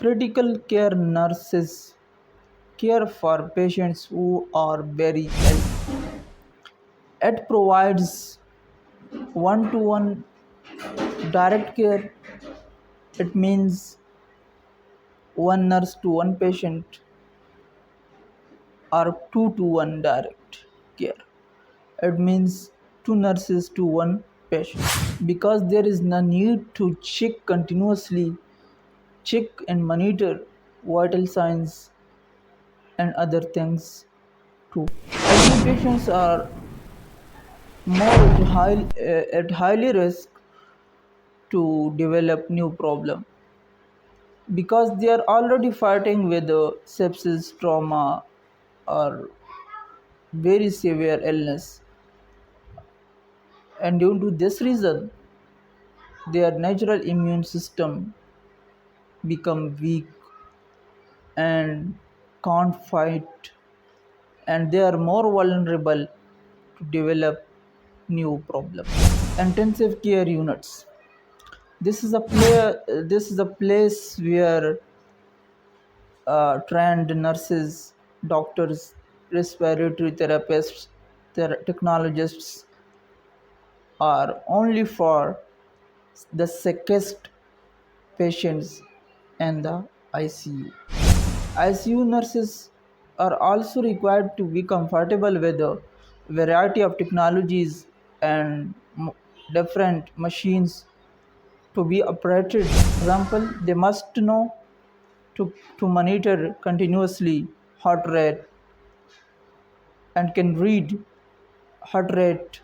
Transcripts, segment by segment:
Critical care nurses care for patients who are very ill. It provides one-to-one direct care. It means one nurse to one patient or two to one direct care. It means two nurses to one patient because there is no need to check and monitor vital signs and other things too. Elderly patients are more at highly risk to develop new problem because they are already fighting with sepsis, trauma, or very severe illness, and due to this reason, their natural immune system become weak and can't fight, and they are more vulnerable to develop new problems. Intensive care units. This is a place where trained nurses, doctors, respiratory therapists, technologists are only for the sickest patients in the ICU. ICU nurses are also required to be comfortable with a variety of technologies and different machines to be operated. For example, they must know to monitor continuously heart rate and can read heart rate,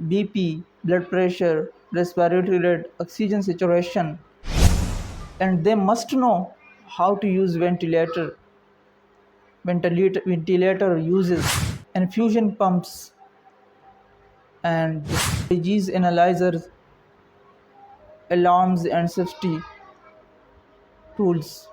BP, blood pressure, respiratory rate, oxygen saturation, and they must know how to use ventilator uses, infusion pumps, and disease analyzers, alarms, and safety tools.